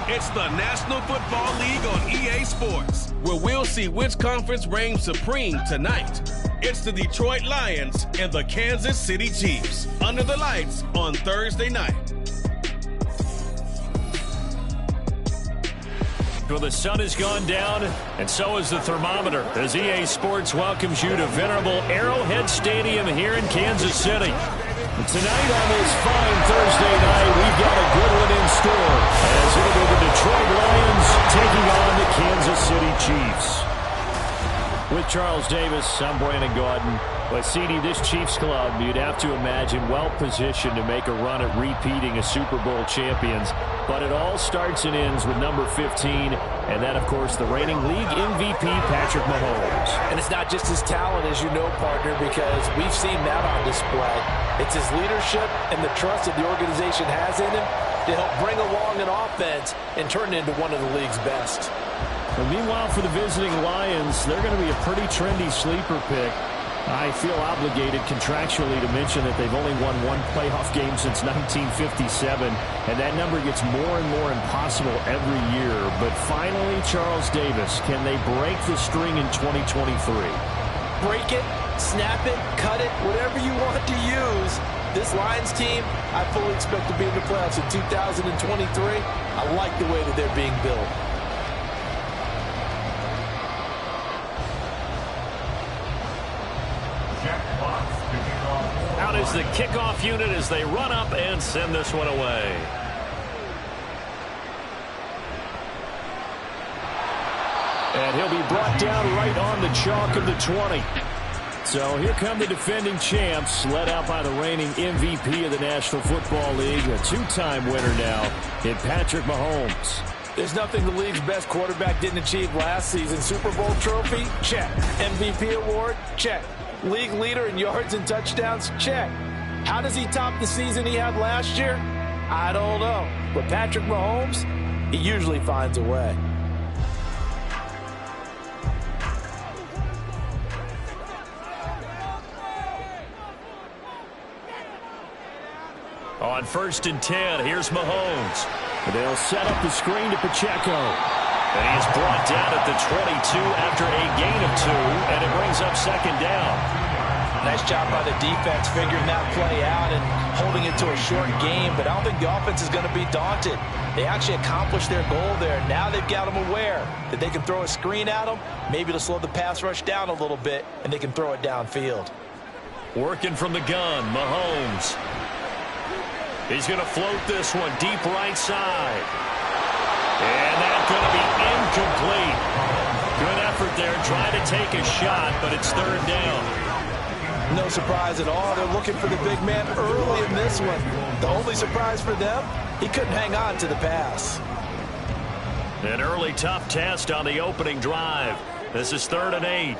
It's the National Football League on EA Sports, where we'll see which conference reigns supreme tonight. It's the Detroit Lions and the Kansas City Chiefs under the lights on Thursday night. Well, the sun has gone down, and so has the thermometer, as EA Sports welcomes you to venerable Arrowhead Stadium here in Kansas City. And tonight on this fine Thursday night, we've got a good one in store, as it'll be the Detroit Lions taking on the Kansas City Chiefs. With Charles Davis, I'm Brandon Gaudin. But CD, this Chiefs club, you'd have to imagine well-positioned to make a run at repeating as Super Bowl champions. But it all starts and ends with number 15, and then, of course, the reigning league MVP, Patrick Mahomes. And it's not just his talent, as you know, partner, because we've seen that on display. It's his leadership and the trust that the organization has in him to help bring along an offense and turn it into one of the league's best. But meanwhile, for the visiting Lions, they're going to be a pretty trendy sleeper pick. I feel obligated contractually to mention that they've only won one playoff game since 1957, and that number gets more and more impossible every year. But finally, Charles Davis, can they break the string in 2023? Break it, snap it, cut it, whatever you want to use. This Lions team, I fully expect to be in the playoffs in 2023. I like the way that they're being built. Out is the kickoff unit as they run up and send this one away. And he'll be brought down right on the chalk of the 20. So here come the defending champs, led out by the reigning MVP of the National Football League, a two-time winner now in Patrick Mahomes. There's nothing the league's best quarterback didn't achieve last season. Super Bowl trophy? Check. MVP award? Check. League leader in yards and touchdowns? Check. How does he top the season he had last year? I don't know. But Patrick Mahomes, he usually finds a way. On 1st and 10, here's Mahomes. They'll set up the screen to Pacheco. And he's brought down at the 22 after a gain of 2, and it brings up second down. Nice job by the defense figuring that play out and holding it to a short game, but I don't think the offense is going to be daunted. They actually accomplished their goal there. Now they've got them aware that they can throw a screen at them, maybe to slow the pass rush down a little bit, and they can throw it downfield. Working from the gun, Mahomes. He's going to float this one deep right side. And that's going to be incomplete. Good effort there, trying to take a shot, but it's third down. No surprise at all. They're looking for the big man early in this one. The only surprise for them, he couldn't hang on to the pass. An early tough test on the opening drive. This is 3rd and 8.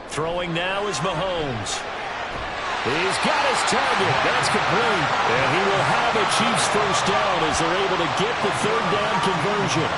Throwing now is Mahomes. He's got his target. That's complete. And he will have a Chiefs first down as they're able to get the third down conversion.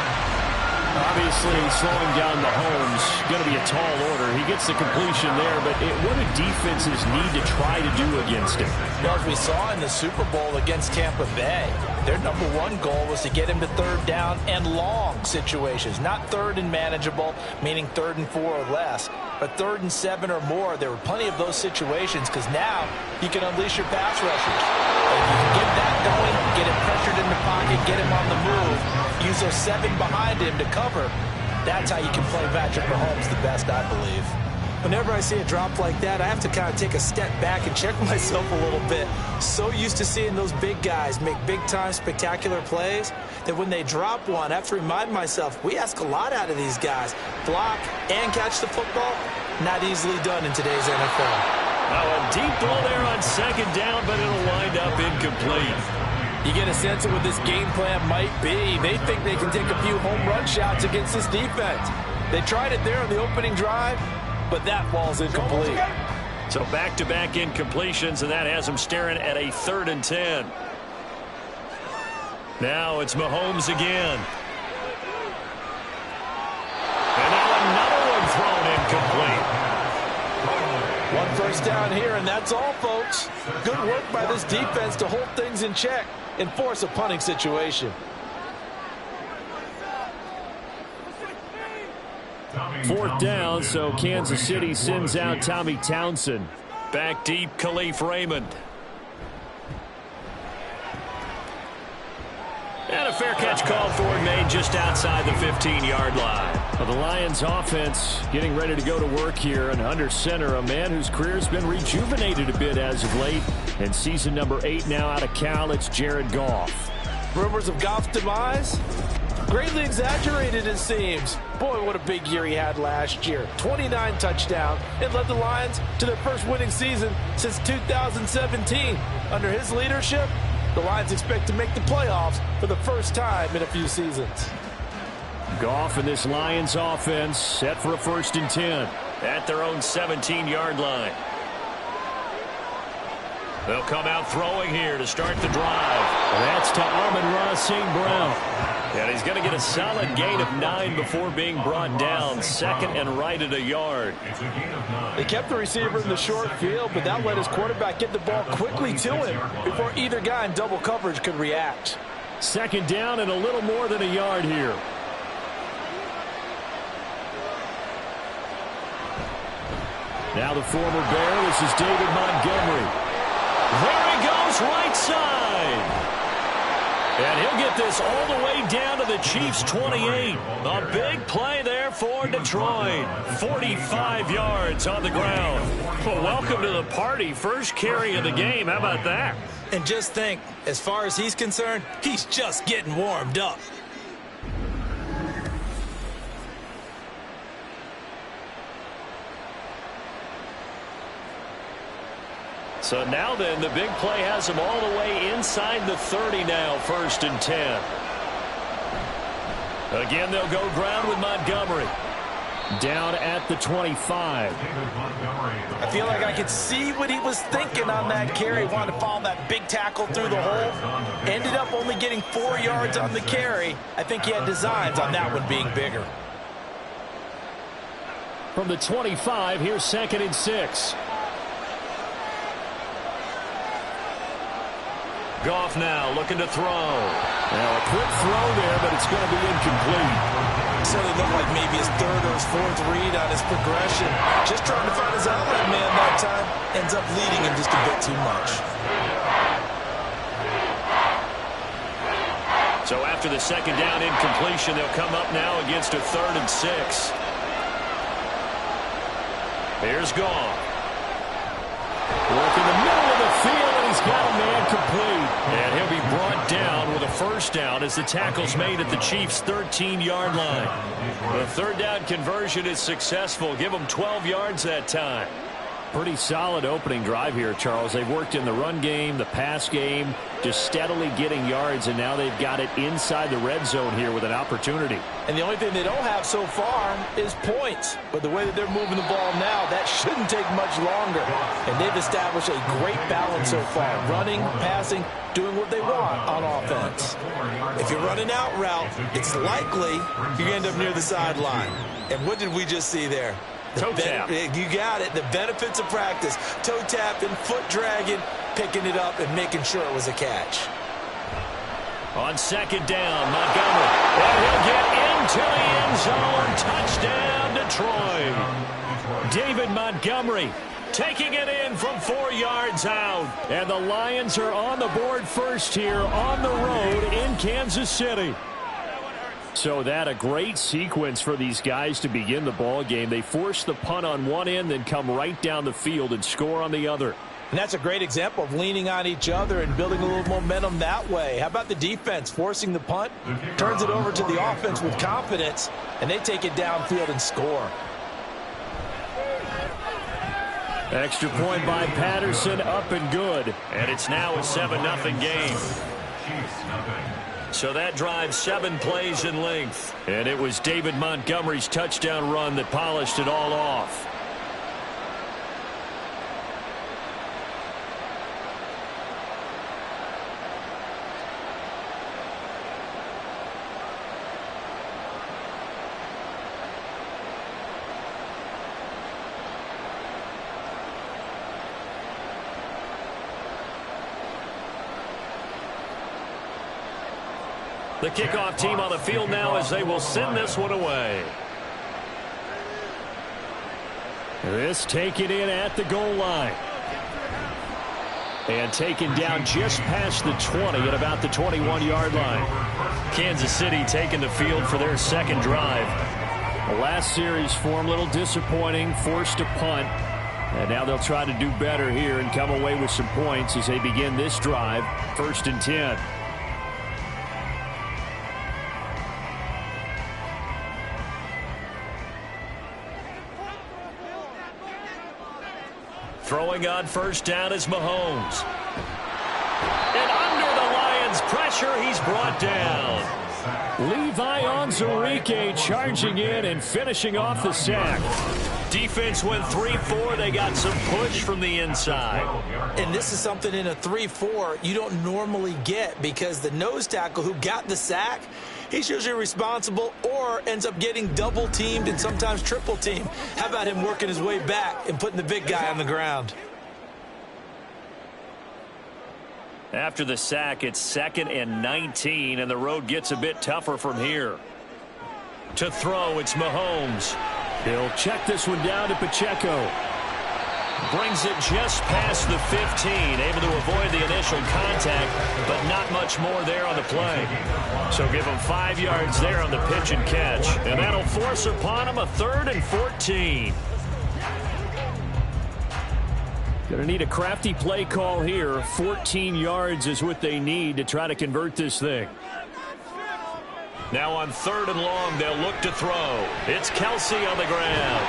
Obviously, slowing down Mahomes going to be a tall order. He gets the completion there, but what do defenses need to try to do against him? Well, as we saw in the Super Bowl against Tampa Bay, their number one goal was to get him to third down and long situations, not third and manageable, meaning 3rd and 4 or less, but 3rd and 7 or more. There were plenty of those situations because now you can unleash your pass rushers. If you can get that going, get him pressured in the pocket, get him on the move, use those 7 behind him to cover, that's how you can play Patrick Mahomes the best, I believe. Whenever I see a drop like that, I have to kind of take a step back and check myself a little bit. So used to seeing those big guys make big-time spectacular plays that when they drop one, I have to remind myself, we ask a lot out of these guys. Block and catch the football, not easily done in today's NFL. Now a deep ball there on 2nd down, but it'll wind up incomplete. You get a sense of what this game plan might be. They think they can take a few home run shots against this defense. They tried it there on the opening drive, but that ball's incomplete. So back-to-back incompletions, and that has them staring at a 3rd and 10. Now it's Mahomes again. And now another one thrown incomplete. One first down here, and that's all, folks. Good work by this defense to hold things in check. and force a punting situation. Fourth down, so Kansas City sends out Tommy Townsend. Back deep, Khalif Raymond. And a fair catch called for and made just outside the 15-yard line. Well, the Lions offense getting ready to go to work here, and under center, a man whose career has been rejuvenated a bit as of late. And season number 8 now out of Cal, it's Jared Goff. Rumors of Goff's demise? Greatly exaggerated, it seems. Boy, what a big year he had last year. 29 touchdowns and led the Lions to their first winning season since 2017. Under his leadership, the Lions expect to make the playoffs for the first time in a few seasons. Goff and this Lions offense set for a 1st and 10 at their own 17-yard line. They'll come out throwing here to start the drive. That's to Amon-Ra St. Brown. And he's going to get a solid gain of 9 before being brought down. Second and right at a yard. They kept the receiver in the short field, but that let his quarterback get the ball quickly to him before either guy in double coverage could react. Second down and a little more than a yard here. Now the former Bear, this is David Montgomery. There he goes, right side. And he'll get this all the way down to the Chiefs' 28. A big play there for Detroit. 45 yards on the ground. Well, welcome to the party. First carry of the game. How about that? And just think, as far as he's concerned, he's just getting warmed up. So now then, the big play has him all the way inside the 30 now, 1st and 10. Again, they'll go ground with Montgomery. Down at the 25. I feel like I could see what he was thinking on that carry. Wanted to follow that big tackle through the hole. Ended up only getting 4 yards on the carry. I think he had designs on that one being bigger. From the 25, here's 2nd and 6. Goff now looking to throw. Now a quick throw there, but it's going to be incomplete. Certainly looked like maybe his 3rd or his 4th read on his progression. Just trying to find his outlet man that time. Ends up leading him just a bit too much. So after the 2nd down incompletion, they'll come up now against a 3rd and 6. Here's Goff. Work in the middle of the field, and he's got a man complete. And he'll be brought down with a 1st down as the tackle's made at the Chiefs' 13-yard line. The 3rd down conversion is successful. Give them 12 yards that time. Pretty solid opening drive here, Charles. They've worked in the run game, the pass game, just steadily getting yards, and now they've got it inside the red zone here with an opportunity. And the only thing they don't have so far is points. But the way that they're moving the ball now, that shouldn't take much longer. And they've established a great balance so far. Running, passing, doing what they want on offense. If you're running out route, it's likely you end up near the sideline. And what did we just see there? Toe tap. You got it. The benefits of practice. Toe tapping, foot dragging, picking it up, and making sure it was a catch. On 2nd down, Montgomery. And he'll get into the end zone. Touchdown, Detroit. David Montgomery taking it in from 4 yards out. And the Lions are on the board first here on the road in Kansas City. So that a great sequence for these guys to begin the ball game. They force the punt on one end, then come right down the field and score on the other. And that's a great example of leaning on each other and building a little momentum that way. How about the defense forcing the punt, turns it over to the offense with confidence, and they take it downfield and score. Extra point by Patterson, up and good. And it's now a 7-0 game. So that drives 7 plays in length. And it was David Montgomery's touchdown run that polished it all off. The kickoff team on the field now as they will send this one away. This taken in at the goal line. And taken down just past the 20 at about the 21-yard line. Kansas City taking the field for their second drive. The last series form a little disappointing, forced a punt. And now they'll try to do better here and come away with some points as they begin this drive, 1st and 10. Throwing on first down is Mahomes. And under the Lions' pressure, he's brought down. Levi Onwuzurike charging in and finishing off the sack. Defense went 3-4. They got some push from the inside. And this is something in a 3-4 you don't normally get because the nose tackle who got the sack, he's usually responsible or ends up getting double-teamed and sometimes triple-teamed. How about him working his way back and putting the big guy on the ground? After the sack, it's 2nd and 19, and the road gets a bit tougher from here. To throw, it's Mahomes. He'll check this one down to Pacheco. Brings it just past the 15, able to avoid the initial contact, but not much more there on the play. So give him 5 yards there on the pitch and catch, and that'll force upon him a 3rd and 14. Going to need a crafty play call here. 14 yards is what they need to try to convert this thing. Now on 3rd and long, they'll look to throw. It's Kelsey on the ground.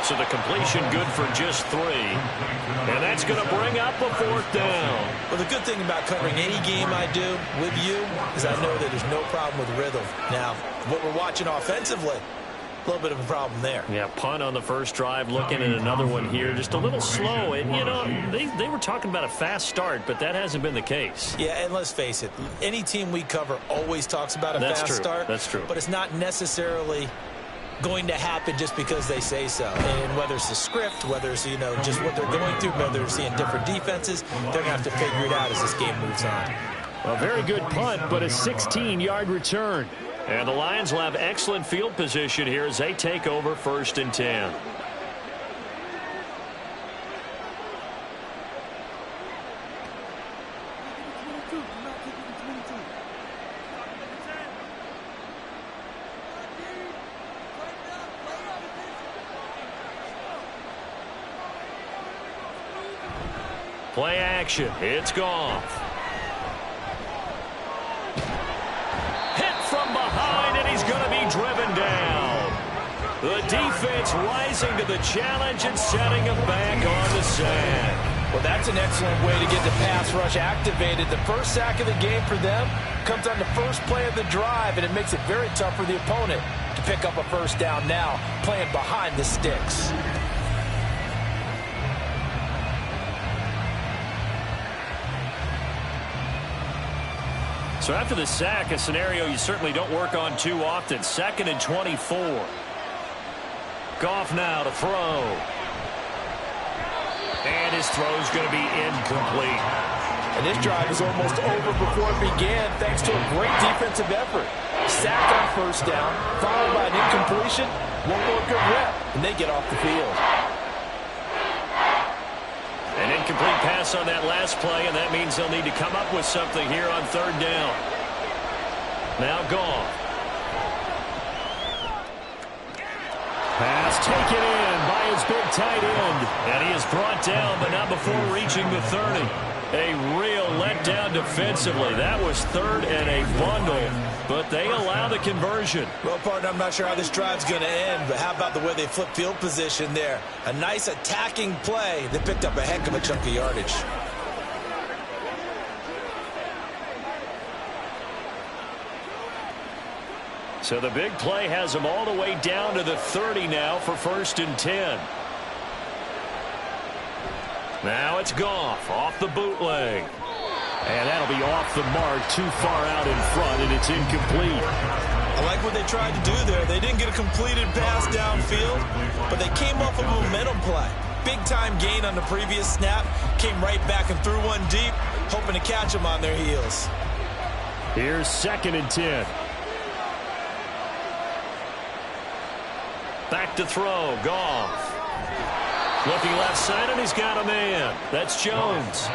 So the completion good for just 3. And that's going to bring up a 4th down. Well, the good thing about covering any game I do with you is I know that there's no problem with rhythm. Now, what we're watching offensively, a little bit of a problem there. Yeah, punt on the first drive, looking at another one here. Just a little slow. And, you know, they were talking about a fast start, but that hasn't been the case. Yeah, and let's face it, any team we cover always talks about a fast start. That's true. But it's not necessarily going to happen just because they say so. And whether it's the script, whether it's, you know, just what they're going through, whether they're seeing different defenses, they're going to have to figure it out as this game moves on. A very good punt, but a 16-yard return. And the Lions will have excellent field position here as they take over 1st and 10. Play action. It's Goff. From behind, and he's going to be driven down. The defense rising to the challenge and setting him back on the sack. Well, that's an excellent way to get the pass rush activated. The first sack of the game for them comes on the first play of the drive, and it makes it very tough for the opponent to pick up a 1st down now, playing behind the sticks. So after the sack, a scenario you certainly don't work on too often. 2nd and 24. Goff now to throw. And his throw's going to be incomplete. And this drive is almost over before it began thanks to a great defensive effort. Sack on 1st down, followed by an incompletion. One more good rep, and they get off the field. An incomplete pass on that last play, and that means they'll need to come up with something here on 3rd down. Now Goff. Pass taken in by his big tight end. And he is brought down, but not before reaching the 30. A real letdown defensively. That was 3rd and a bundle, but they allow the conversion. Well, partner, I'm not sure how this drive's going to end, but how about the way they flip field position there? A nice attacking play that picked up a heck of a chunk of yardage. So the big play has them all the way down to the 30 now for 1st and 10. Now it's Goff off the bootleg. And that'll be off the mark, too far out in front, and it's incomplete. I like what they tried to do there. They didn't get a completed pass downfield, but they came off a momentum play. Big-time gain on the previous snap, came right back and threw one deep, hoping to catch them on their heels. Here's 2nd and 10. Back to throw. Goff. Looking left side, and he's got a man. That's Jones.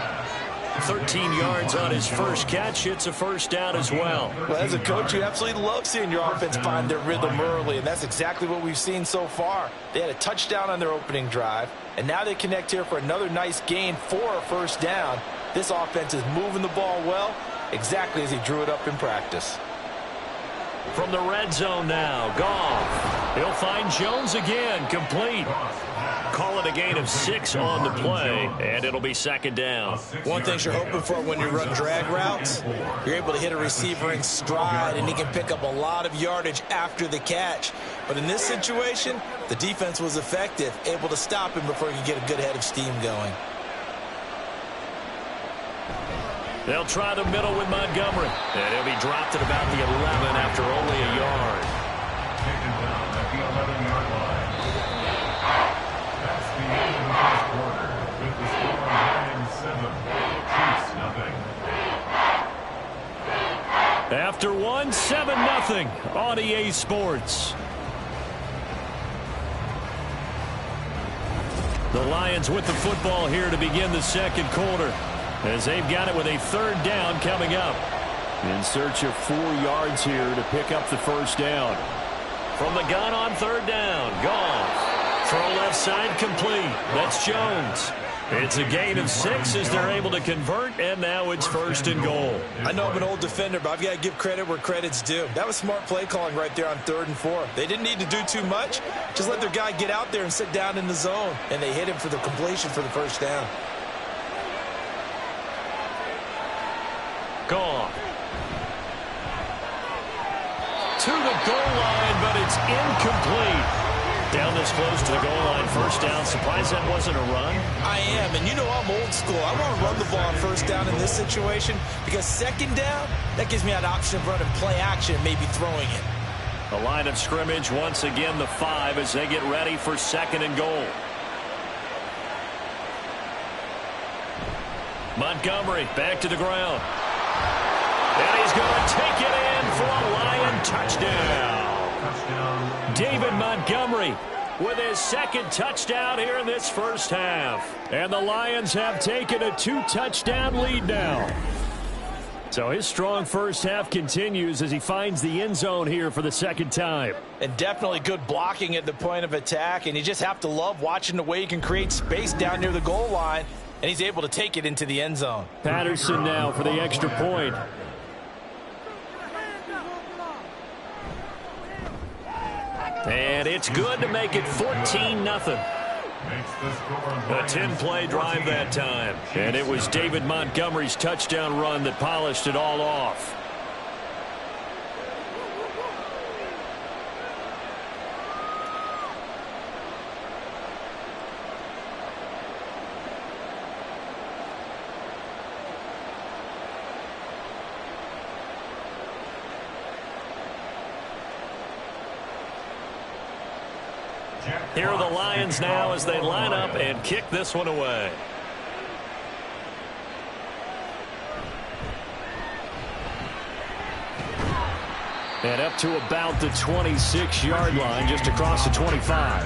13 yards on his first catch. It's a first down as well. Well, as a coach, you absolutely love seeing your offense find their rhythm early, and that's exactly what we've seen so far. They had a touchdown on their opening drive, and now they connect here for another nice gain for a first down. This offense is moving the ball well, exactly as he drew it up in practice. From the red zone now, Goff. He'll find Jones again, complete. Call it a gain of 6 on the play, and it'll be 2nd down. One thing you're hoping for when you run drag routes, you're able to hit a receiver in stride, and he can pick up a lot of yardage after the catch. But in this situation, the defense was effective, able to stop him before he could get a good head of steam going. They'll try the middle with Montgomery, and he'll be dropped at about the 11 after only a yard. Taken down at the 11-yard line. That's the end of the first quarter, with the score Lions 7, Chiefs nothing. After 1, 7-0 on EA Sports. The Lions with the football here to begin the second quarter, as they've got it with a 3rd down coming up. In search of 4 yards here to pick up the first down. From the gun on 3rd down, Goff. Throw left side complete. That's Jones. It's a gain of 6 as they're able to convert, and now it's 1st and goal. I know I'm an old defender, but I've got to give credit where credit's due. That was smart play calling right there on 3rd and 4. They didn't need to do too much. Just let their guy get out there and sit down in the zone, and they hit him for the completion for the first down. Goff. To the goal line, but it's incomplete. Down this close to the goal line, first down. Surprised that wasn't a run? I am, and you know I'm old school. I want to run the ball on first down in this situation because 2nd down, that gives me that option of running play action and maybe throwing it. The line of scrimmage, once again, the 5 as they get ready for 2nd and goal. Montgomery back to the ground. And he's going to take it in for a Lion touchdown. David Montgomery with his 2nd touchdown here in this first half. And the Lions have taken a 2-touchdown lead now. So his strong first half continues as he finds the end zone here for the 2nd time. And definitely good blocking at the point of attack. And you just have to love watching the way he can create space down near the goal line. And he's able to take it into the end zone. Patterson now for the extra point. And it's good to make it 14-0. A 10-play drive that time. And it was David Montgomery's touchdown run that polished it all off. Here are the Lions now as they line up and kick this one away. And up to about the 26-yard line, just across the 25.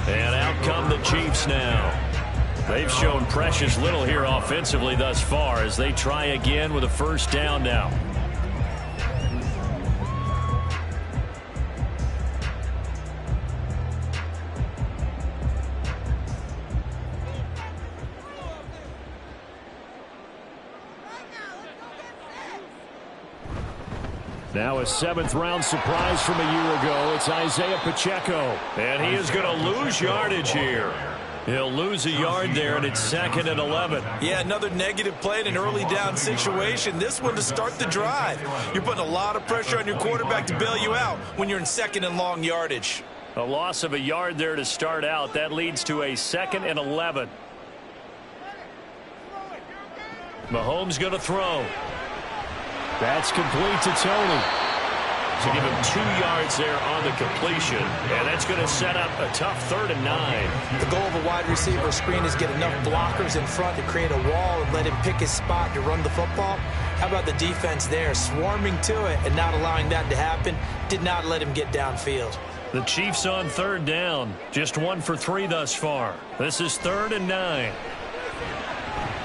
And out come the Chiefs now. They've shown precious little here offensively thus far as they try again with a first down now. Now a 7th-round surprise from a year ago. It's Isaiah Pacheco. And he is going to lose yardage here. He'll lose a yard there, and it's 2nd and 11. Yeah, another negative play in an early down situation. This one to start the drive. You're putting a lot of pressure on your quarterback to bail you out when you're in 2nd and long yardage. A loss of a yard there to start out. That leads to a 2nd and 11. Mahomes going to throw. That's complete to Tony. So give him 2 yards there on the completion. And that's going to set up a tough 3rd and 9. The goal of a wide receiver screen is get enough blockers in front to create a wall and let him pick his spot to run the football. How about the defense there, swarming to it and not allowing that to happen? Did not let him get downfield. The Chiefs on third down. Just 1 for 3 thus far. This is 3rd and 9.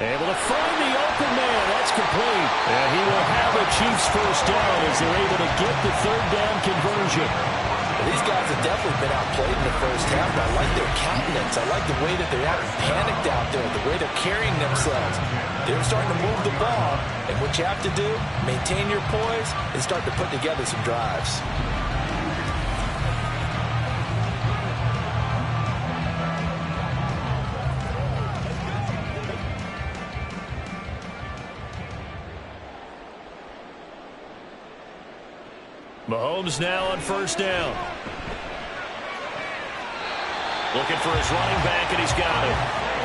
Able to find the open man. That's complete. And he will have a Chiefs first down as they're able to get the 3rd down conversion. These guys have definitely been outplayed in the first half, but I like their countenance. I like the way that they're having panicked out there, the way they're carrying themselves. They're starting to move the ball, and what you have to do, maintain your poise and start to put together some drives. Mahomes now on first down. Looking for his running back, and he's got it.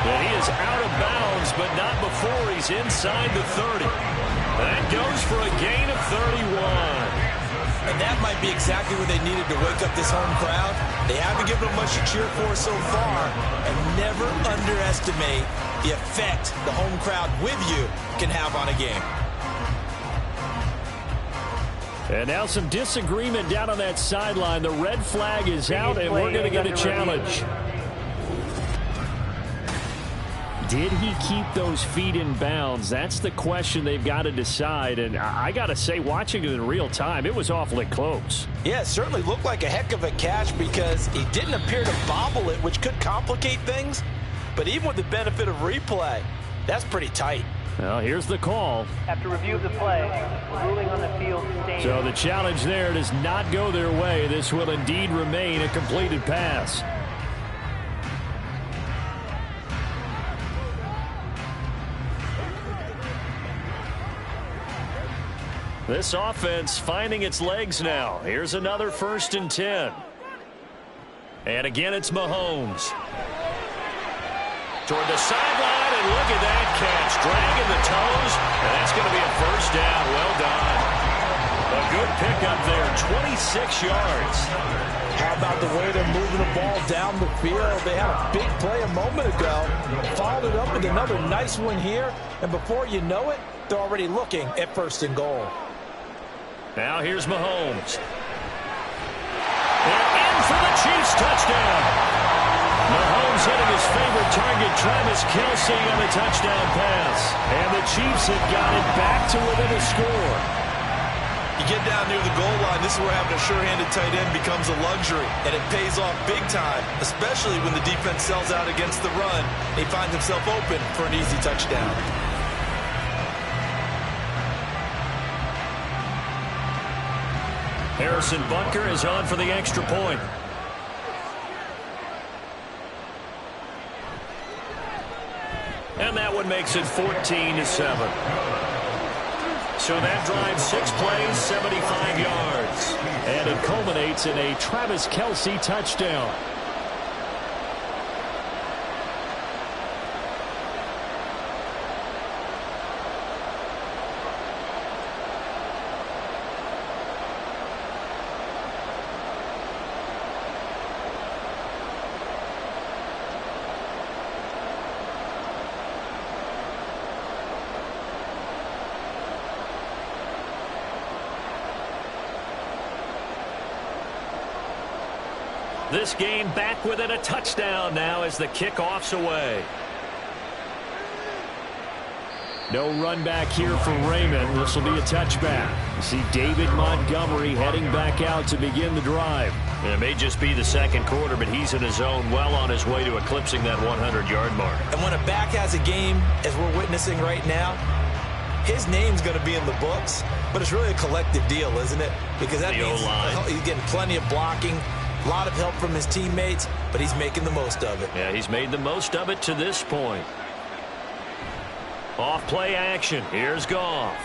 And he is out of bounds, but not before he's inside the 30. That goes for a gain of 31. And that might be exactly what they needed to wake up this home crowd. They haven't given them much to cheer for so far, and never underestimate the effect the home crowd with you can have on a game. And now some disagreement down on that sideline. The red flag is out, and we're going to get a challenge. Did he keep those feet in bounds? That's the question they've got to decide. And I got to say, watching it in real time, it was awfully close. Yeah, it certainly looked like a heck of a catch because he didn't appear to bobble it, which could complicate things. But even with the benefit of replay, that's pretty tight. Well, here's the call. After review of the play, ruling on the field stands. So the challenge there does not go their way. This will indeed remain a completed pass. This offense finding its legs now. Here's another 1st and 10. And again, it's Mahomes. Toward the sideline, and look at that catch. Dragging the toes, and that's going to be a first down. Well done. A good pickup there, 26 yards. How about the way they're moving the ball down the field? They had a big play a moment ago. Followed it up with another nice one here, and before you know it, they're already looking at 1st and goal. Now here's Mahomes. And in for the Chiefs touchdown. Mahomes hitting his favorite target, Travis Kelce, on the touchdown pass. And the Chiefs have got it back to within a score. You get down near the goal line, this is where having a sure-handed tight end becomes a luxury, and it pays off big time, especially when the defense sells out against the run. He finds himself open for an easy touchdown. Harrison Butker is on for the extra point. And that one makes it 14-7. So that drives 6 plays, 75 yards. And it culminates in a Travis Kelce touchdown. This game back within a touchdown now as the kickoff's away. No run back here for Raymond. This will be a touchback. You see David Montgomery heading back out to begin the drive. And it may just be the second quarter, but he's in his zone, well on his way to eclipsing that 100-yard mark. And when a back has a game, as we're witnessing right now, his name's going to be in the books, but it's really a collective deal, isn't it? Because that means he's getting plenty of blocking, a lot of help from his teammates, but he's making the most of it. Yeah, he's made the most of it to this point. Off play action. Here's Goff.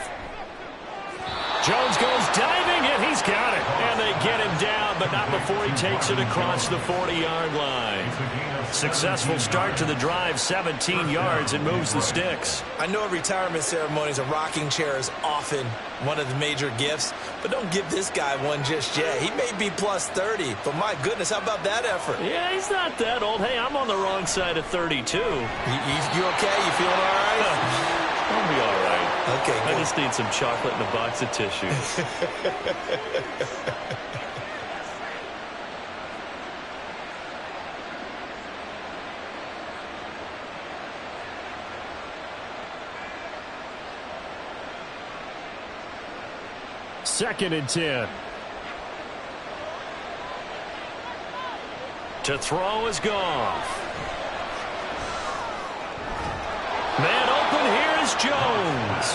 Jones goes diving, and he's got it. And they get him down, but not before he takes it across the 40-yard line. Successful start to the drive, 17 yards, and moves the sticks. I know at retirement ceremonies, a rocking chair is often one of the major gifts, but don't give this guy one just yet. He may be plus 30, but my goodness, how about that effort? Yeah, he's not that old. Hey, I'm on the wrong side of 32. You okay? You feeling all right? I'll be all right. Okay, good. I just need some chocolate and a box of tissues. Second and 10. To throw is Goff. Man open, here is Jones.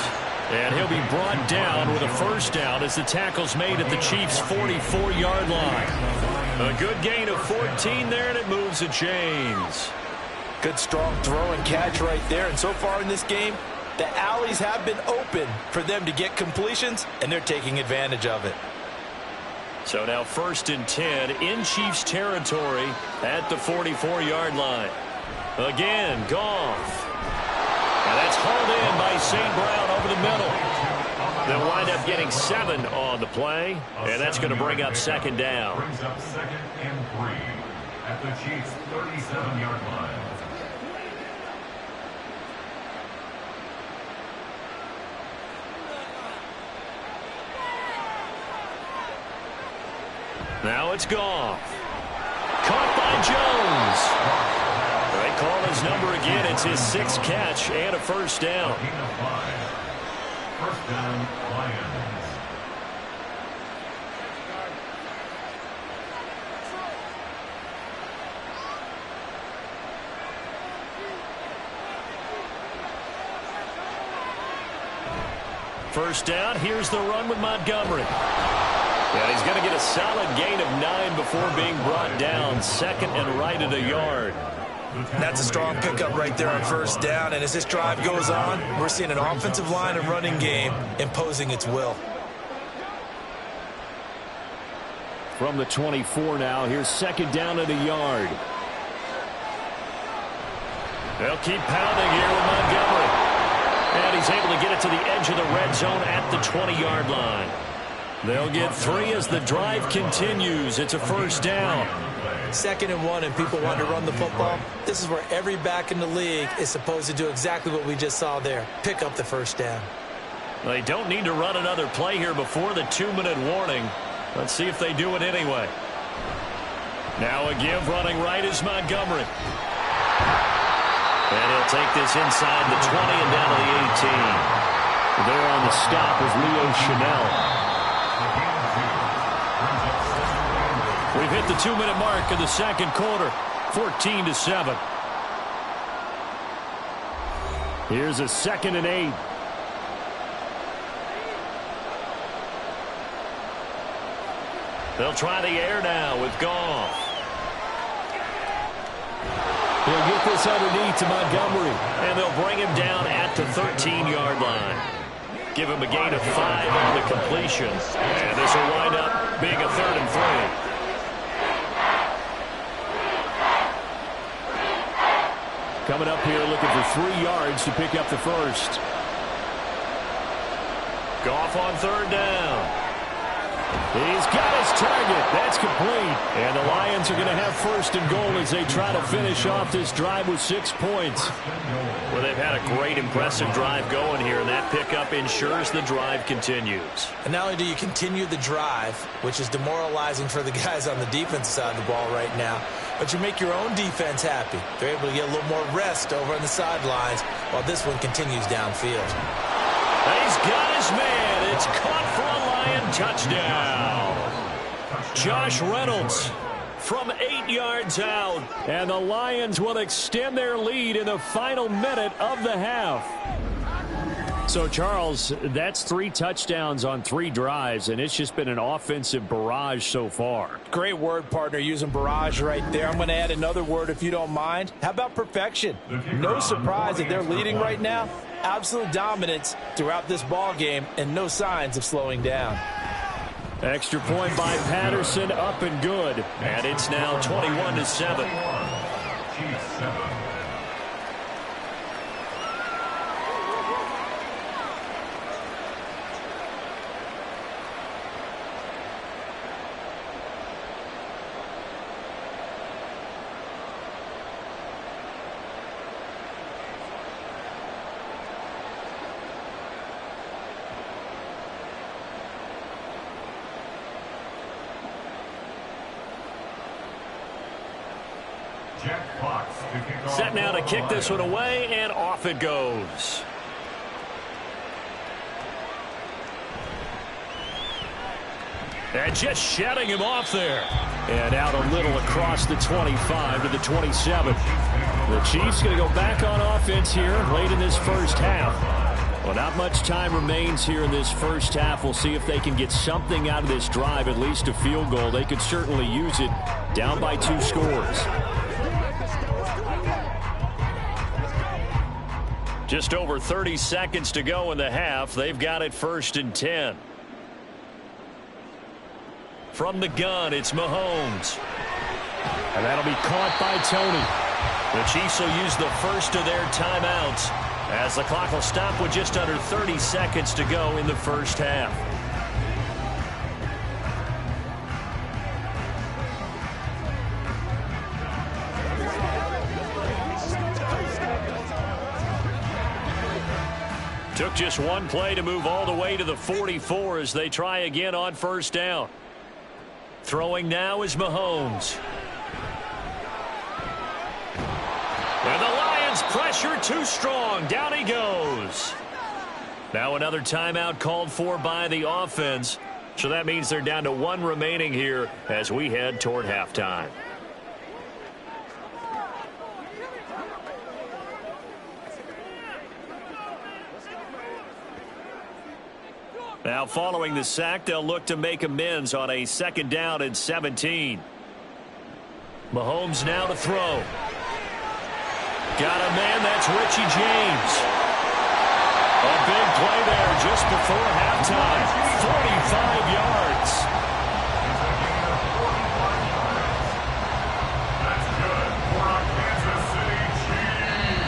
And he'll be brought down with a first down as the tackle's made at the Chiefs' 44-yard line. A good gain of 14 there, and it moves the chains. Good strong throw and catch right there. And so far in this game, the alleys have been open for them to get completions, and they're taking advantage of it. So now first and 10 in Chiefs territory at the 44-yard line. Again, Goff. And that's hauled in by St. Brown over the middle. They'll wind up getting 7 on the play, and that's going to bring up second down. Brings up 2nd and 3 at the Chiefs' 37-yard line. Now it's Goff. Caught by Jones. They call his number again. It's his 6th catch and a first down. First down, Lions. First down. Here's the run with Montgomery. And he's going to get a solid gain of 9 before being brought down. Second and right at a yard. That's a strong pickup right there on first down. And as this drive goes on, we're seeing an offensive line and running game imposing its will. From the 24 now, here's second down at a yard. They'll keep pounding here with Montgomery. And he's able to get it to the edge of the red zone at the 20-yard line. They'll get 3 as the drive continues. It's a first down. 2nd and 1, and people want to run the football. This is where every back in the league is supposed to do exactly what we just saw there. Pick up the first down. They don't need to run another play here before the 2-minute warning. Let's see if they do it anyway. Now a give running right is Montgomery. And he'll take this inside the 20 and down to the 18. There on the stop was Leo Chanel. We've hit the 2-minute mark of the second quarter, 14-7. Here's a 2nd and 8. They'll try the air now with Goff. He'll get this underneath to Montgomery, and they'll bring him down at the 13-yard line. Give him a gain of 5 on the completion, and this will wind up being a 3rd and 3. Coming up here looking for 3 yards to pick up the first. Goff on 3rd down. He's got his target. That's complete. And the Lions are going to have 1st and goal as they try to finish off this drive with 6 points. Well, they've had a great, impressive drive going here, and that pickup ensures the drive continues. And not only do you continue the drive, which is demoralizing for the guys on the defensive side of the ball right now, but you make your own defense happy. They're able to get a little more rest over on the sidelines while this one continues downfield. He's got his man. It's caught for a Lion touchdown. Josh Reynolds from 8 yards out. And the Lions will extend their lead in the final minute of the half. So, Charles, that's 3 touchdowns on 3 drives, and it's just been an offensive barrage so far. Great word, partner, using barrage right there. I'm going to add another word if you don't mind. How about perfection? No surprise that they're leading right now. Absolute dominance throughout this ball game and no signs of slowing down. Extra point by Patterson, up and good. And it's now 21-7. Chiefs 7. Set now to kick this one away, and off it goes. And just shutting him off there. And out a little across the 25 to the 27. The Chiefs going to go back on offense here late in this first half. Well, not much time remains here in this first half. We'll see if they can get something out of this drive, at least a field goal. They could certainly use it down by 2 scores. Just over 30 seconds to go in the half. They've got it 1st and 10. From the gun, it's Mahomes. And that'll be caught by Tony. The Chiefs will use the first of their timeouts as the clock will stop with just under 30 seconds to go in the first half. Took just one play to move all the way to the 44 as they try again on first down. Throwing now is Mahomes. And the Lions pressure too strong. Down he goes. Now another timeout called for by the offense. So that means they're down to 1 remaining here as we head toward halftime. Now following the sack, they'll look to make amends on a 2nd down and 17. Mahomes now to throw. Got a man, that's Richie James. A big play there just before halftime. 45 yards. That's good for our Kansas City Chiefs.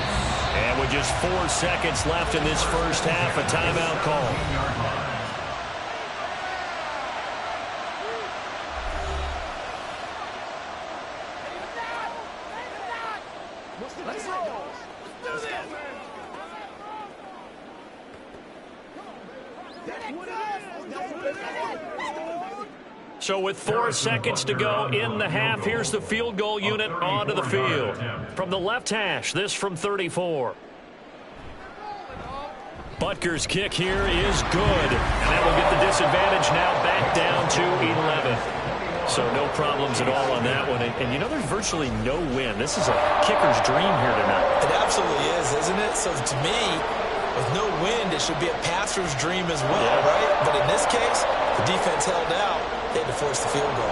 And with just 4 seconds left in this first half, a timeout call. So with 4 seconds to go in the half, here's the field goal unit onto the field. From the left hash, this from 34. Butker's kick here is good. And that will get the disadvantage now back down to 11. So no problems at all on that one. And you know, there's virtually no win. This is a kicker's dream here tonight. It absolutely is, isn't it? So to me, with no wind, it should be a passer's dream as well, right? But in this case, the defense held out. They had to force the field goal.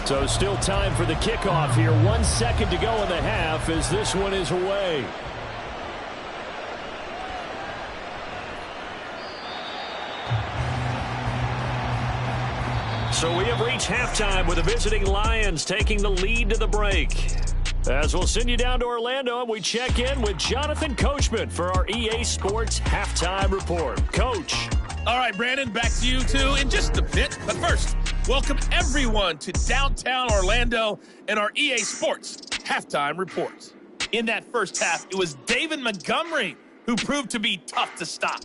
So still time for the kickoff here. 1 second to go in the half as this one is away. So we have reached halftime with the visiting Lions taking the lead to the break. As we'll send you down to Orlando, and we check in with Jonathan Coachman for our EA Sports Halftime Report. Coach. All right, Brandon, back to you two in just a bit. But first, welcome everyone to downtown Orlando and our EA Sports Halftime Report. In that first half, it was David Montgomery who proved to be tough to stop.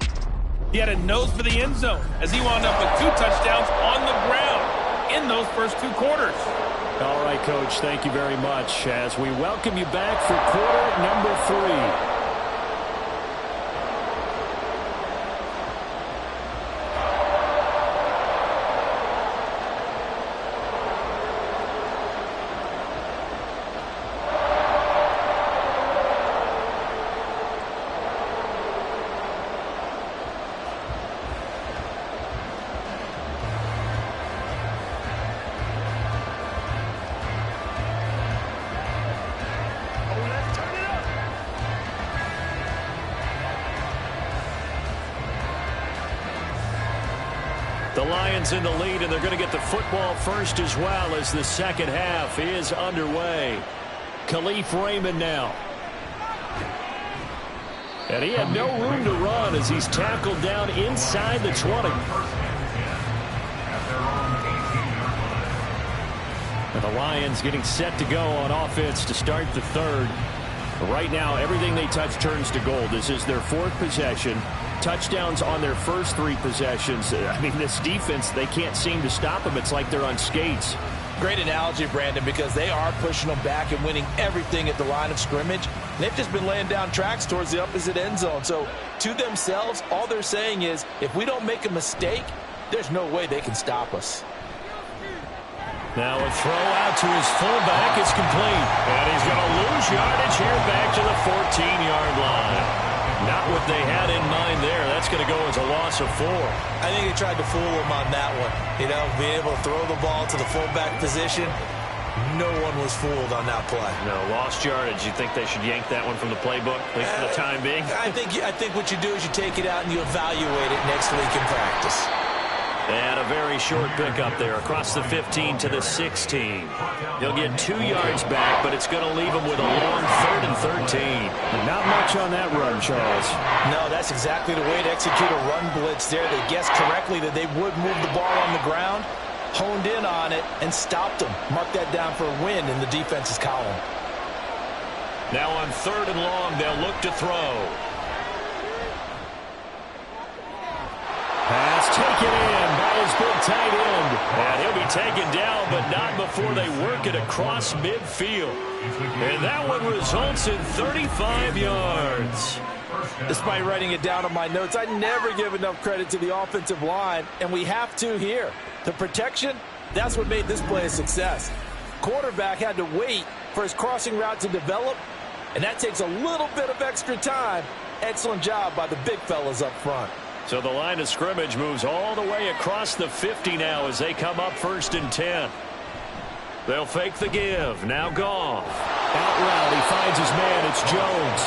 He had a nose for the end zone as he wound up with 2 touchdowns on the ground in those first 2 quarters. All right, Coach, thank you very much as we welcome you back for quarter number 3. The Lions in the lead, and they're going to get the football first as well as the second half is underway. Khalif Raymond now. And he had no room to run as he's tackled down inside the 20. At their own 18. And the Lions getting set to go on offense to start the third. Right now, everything they touch turns to gold. This is their fourth possession. Touchdowns on their first 3 possessions. I mean, this defense, they can't seem to stop them. It's like they're on skates. Great analogy, Brandon, because they are pushing them back and winning everything at the line of scrimmage. They've just been laying down tracks towards the opposite end zone. So to themselves, all they're saying is, if we don't make a mistake, there's no way they can stop us. Now a throw out to his fullback is complete. And he's going to lose yardage here back to the 14-yard line. Not what they had in mind there. That's going to go as a loss of 4. I think they tried to fool him on that one. You know, being able to throw the ball to the fullback position. No one was fooled on that play. No, lost yardage. You think they should yank that one from the playbook, at least for the time being? I think what you do is you take it out and you evaluate it next week in practice. And a very short pickup there across the 15 to the 16. He'll get 2 yards back, but it's going to leave him with a long 3rd and 13. Not much on that run, Charles. No, that's exactly the way to execute a run blitz there. They guessed correctly that they would move the ball on the ground, honed in on it, and stopped them. Mark that down for a win in the defense's column. Now on 3rd and long, they'll look to throw. Pass taken in by his big tight end. And he'll be taken down, but not before they work it across midfield. And that one results in 35 yards. Despite writing it down on my notes, I never give enough credit to the offensive line, and we have to here. The protection, that's what made this play a success. Quarterback had to wait for his crossing route to develop, and that takes a little bit of extra time. Excellent job by the big fellas up front. So the line of scrimmage moves all the way across the 50 now as they come up 1st and 10. They'll fake the give. Now Goff. Out route, he finds his man. It's Jones.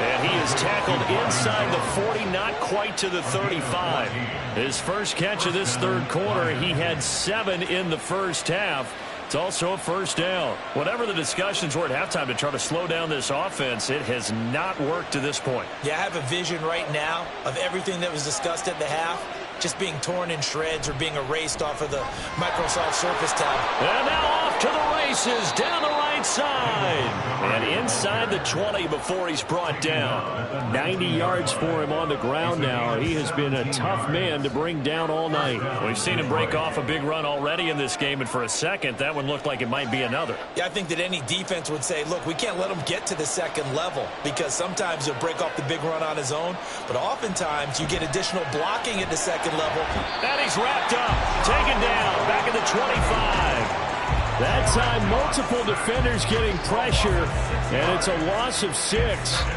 And he is tackled inside the 40, not quite to the 35. His first catch of this 3rd quarter, he had 7 in the first half. It's also a 1st down. Whatever the discussions were at halftime to try to slow down this offense, it has not worked to this point. Yeah, I have a vision right now of everything that was discussed at the half just being torn in shreds or being erased off of the Microsoft Surface tab. And now off to the races down the right side. And inside the 20 before he's brought down. 90 yards for him on the ground now. He has been a tough man to bring down all night. We've seen him break off a big run already in this game, and for a second, that one looked like it might be another. Yeah, I think that any defense would say, look, we can't let him get to the 2nd level because sometimes he'll break off the big run on his own, but oftentimes you get additional blocking at the 2nd level. And he's wrapped up, taken down, back in the 25. That time, multiple defenders getting pressure, and it's a loss of 6.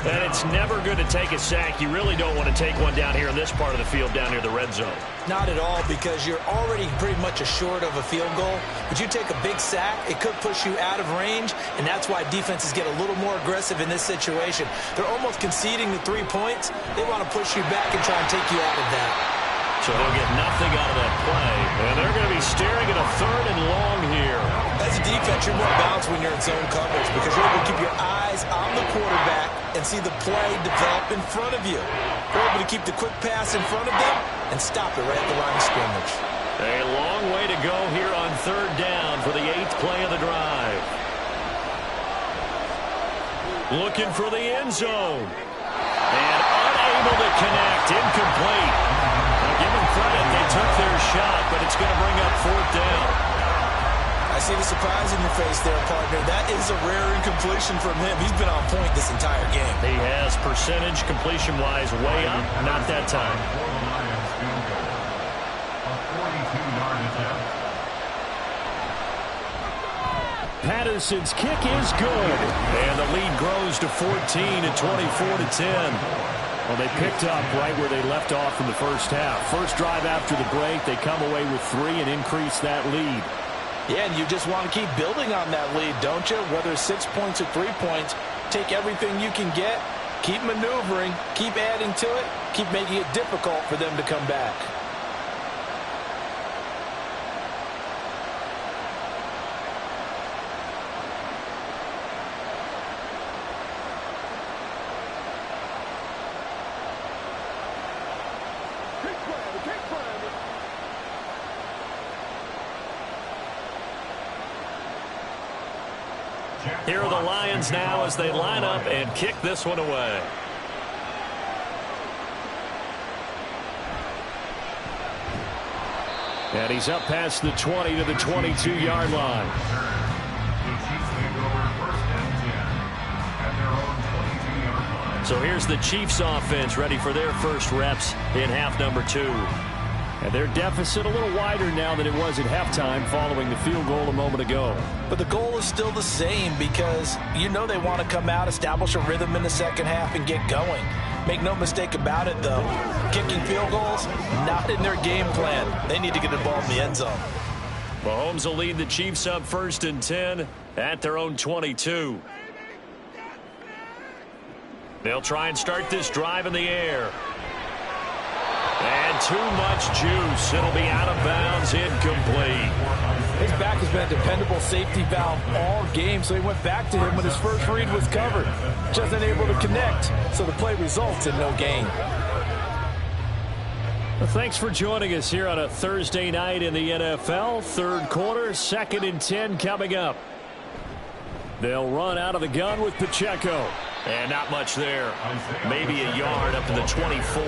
And it's never going to take a sack. You really don't want to take one down here in this part of the field, down near the red zone. Not at all, because you're already pretty much assured of a field goal. But you take a big sack, it could push you out of range, and that's why defenses get a little more aggressive in this situation. They're almost conceding the 3 points. They want to push you back and try and take you out of that. So they'll get nothing out of that play. And they're going to be staring at a 3rd and long here. As a defense, you're more balanced when you're in zone coverage because you're able to keep your eyes on the quarterback and see the play develop in front of you. You're able to keep the quick pass in front of them and stop it right at the line of scrimmage. A long way to go here on 3rd down for the 8th play of the drive. Looking for the end zone. And unable to connect. Incomplete. Now give them credit. They took their shot, but it's going to bring up 4th down. I see the surprise in your face there, partner. That is a rare incompletion from him. He's been on point this entire game. He has percentage completion-wise way up. Not that time. Patterson's kick is good. And the lead grows to 14 at 24-10. Well, they picked up right where they left off in the first half. First drive after the break, they come away with 3 and increase that lead. Yeah, and you just want to keep building on that lead, don't you? Whether it's 6 points or 3 points, take everything you can get, keep maneuvering, keep adding to it, keep making it difficult for them to come back. Here are the Lions now as they line up and kick this one away. And he's up past the 20 to the 22-yard line. So here's the Chiefs offense ready for their first reps in half number 2. And their deficit a little wider now than it was at halftime following the field goal a moment ago. But the goal is still the same because you know they want to come out, establish a rhythm in the second half, and get going. Make no mistake about it, though. Kicking field goals, not in their game plan. They need to get the ball in the end zone. Mahomes will lead the Chiefs up 1st and 10 at their own 22. They'll try and start this drive in the air. And too much juice. It'll be out of bounds, incomplete. His back has been a dependable safety valve all game, so he went back to him when his first read was covered. Just unable to connect, so the play results in no gain. Well, thanks for joining us here on a Thursday night in the NFL. Third quarter, 2nd and 10 coming up. They'll run out of the gun with Pacheco. And not much there. Maybe a yard up to the 24.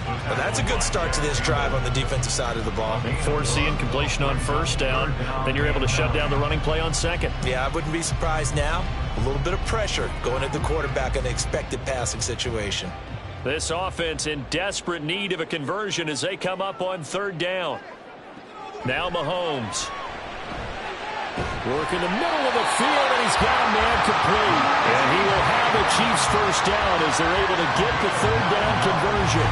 Well, that's a good start to this drive on the defensive side of the ball. Forcing completion on 1st down. Then you're able to shut down the running play on 2nd. Yeah, I wouldn't be surprised now. A little bit of pressure going at the quarterback in an expected passing situation. This offense in desperate need of a conversion as they come up on 3rd down. Now Mahomes. Work in the middle of the field, and he's got a man complete. And he will have the Chiefs first down as they're able to get the 3rd down conversion.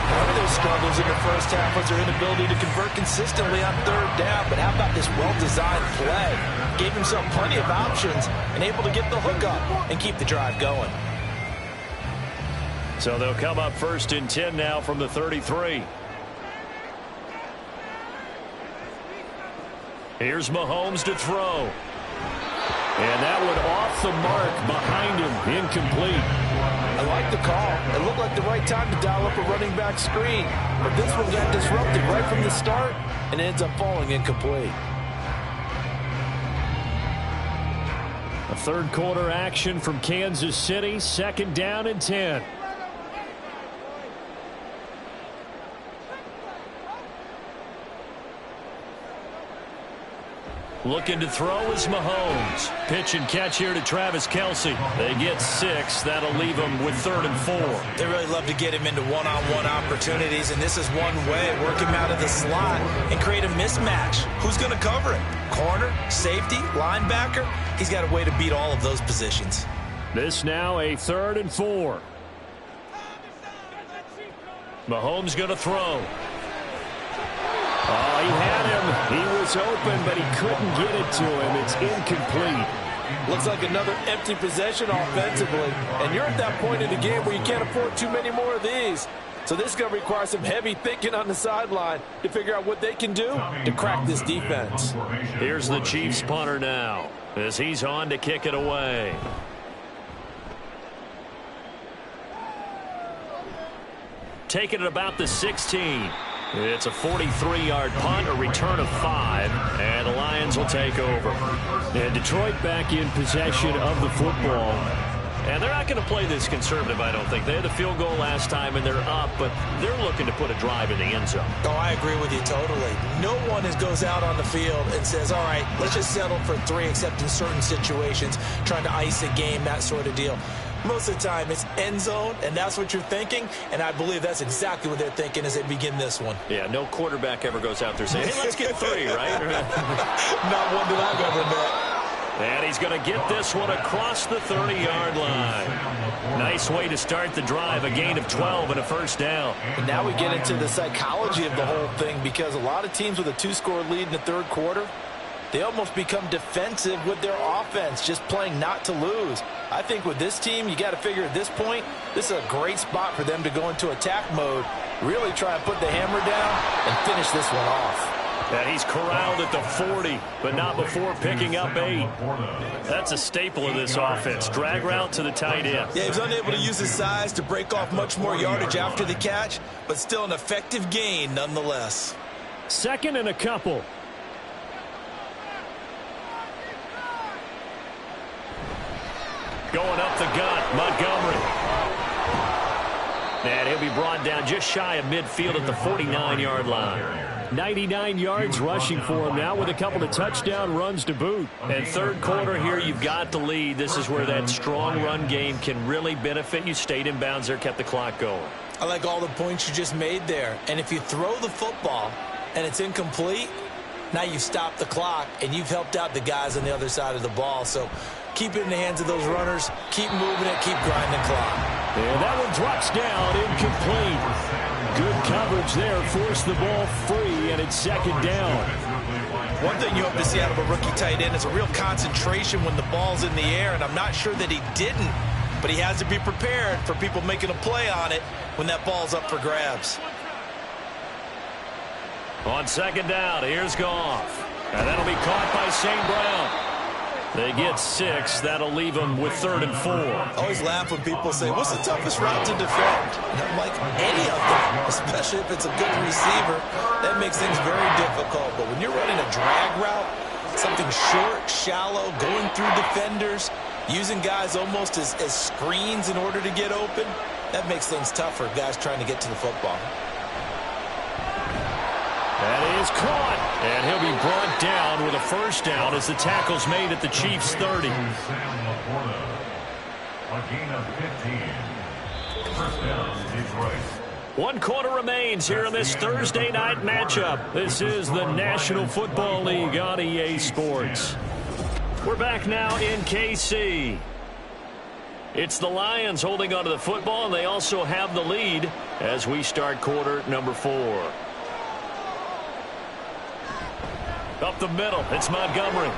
One of their struggles in the first half was their inability to convert consistently on 3rd down. But how about this well-designed play? Gave himself plenty of options and able to get the hook up and keep the drive going. So they'll come up 1st and 10 now from the 33. Here's Mahomes to throw. And that one off the mark behind him, incomplete. I like the call. It looked like the right time to dial up a running back screen. But this one got disrupted right from the start and ends up falling incomplete. A 3rd quarter action from Kansas City, 2nd down and 10. Looking to throw is Mahomes. Pitch and catch here to Travis Kelce. They get 6. That'll leave them with 3rd and 4. They really love to get him into one-on-one opportunities, and this is one way. Work him out of the slot and create a mismatch. Who's going to cover it? Corner, safety, linebacker? He's got a way to beat all of those positions. This now a 3rd and 4. Mahomes going to throw. Oh, he had him. He was open, but he couldn't get it to him. It's incomplete. Looks like another empty possession offensively. And you're at that point in the game where you can't afford too many more of these. So this is going to require some heavy thinking on the sideline to figure out what they can do to crack this defense. Here's the Chiefs punter now as he's on to kick it away. Taking it about the 16. It's a 43-yard punt, a return of 5, and the Lions will take over. And Detroit back in possession of the football. And they're not going to play this conservative, I don't think. They had the field goal last time, and they're up, but they're looking to put a drive in the end zone. Oh, I agree with you totally. No one goes out on the field and says, all right, let's just settle for 3, except in certain situations, trying to ice a game, that sort of deal. Most of the time, it's end zone, and that's what you're thinking, and I believe that's exactly what they're thinking as they begin this one. Yeah, no quarterback ever goes out there saying, hey, let's get 3, right? Not one that I've ever met. And he's going to get this one across the 30-yard line. Nice way to start the drive, a gain of 12 and a first down. And now we get into the psychology of the whole thing, because a lot of teams with a 2-score lead in the 3rd quarter, they almost become defensive with their offense, just playing not to lose. I think with this team, you got to figure at this point, this is a great spot for them to go into attack mode, really try and put the hammer down and finish this one off. And he's corralled at the 40, but not before picking up 8. That's a staple of this offense. Drag route to the tight end. Yeah, he was unable to use his size to break off much more yardage after the catch, but still an effective gain nonetheless. 2nd and a couple. Going up the gut, Montgomery. And he'll be brought down just shy of midfield at the 49-yard line. 99 yards rushing for him now with a couple of touchdown runs to boot. And third quarter here, you've got the lead. This is where that strong run game can really benefit you. Stayed in bounds there, kept the clock going. I like all the points you just made there. And if you throw the football and it's incomplete, now you've stopped the clock and you've helped out the guys on the other side of the ball. So keep it in the hands of those runners. Keep moving it. Keep grinding the clock. And that one drops down, incomplete. Good coverage there. Forced the ball free, and it's second down. One thing you hope to see out of a rookie tight end is a real concentration when the ball's in the air, and I'm not sure that he didn't, but he has to be prepared for people making a play on it when that ball's up for grabs. On second down, here's Goff. And that'll be caught by St. Brown. They get 6. That'll leave them with 3rd and 4. I always laugh when people say, what's the toughest route to defend? And I'm like, any of them, especially if it's a good receiver. That makes things very difficult. But when you're running a drag route, something short, shallow, going through defenders, using guys almost as screens in order to get open, that makes things tough for guys trying to get to the football. That is caught, and he'll be brought down with a first down as the tackle's made at the Chiefs' 30. A gain of 15. First down, Detroit. 1 quarter remains here in this Thursday night matchup. This is the National Football League on EA Sports. We're back now in KC. It's the Lions holding onto the football, and they also have the lead as we start quarter number 4. Up the middle, it's Montgomery.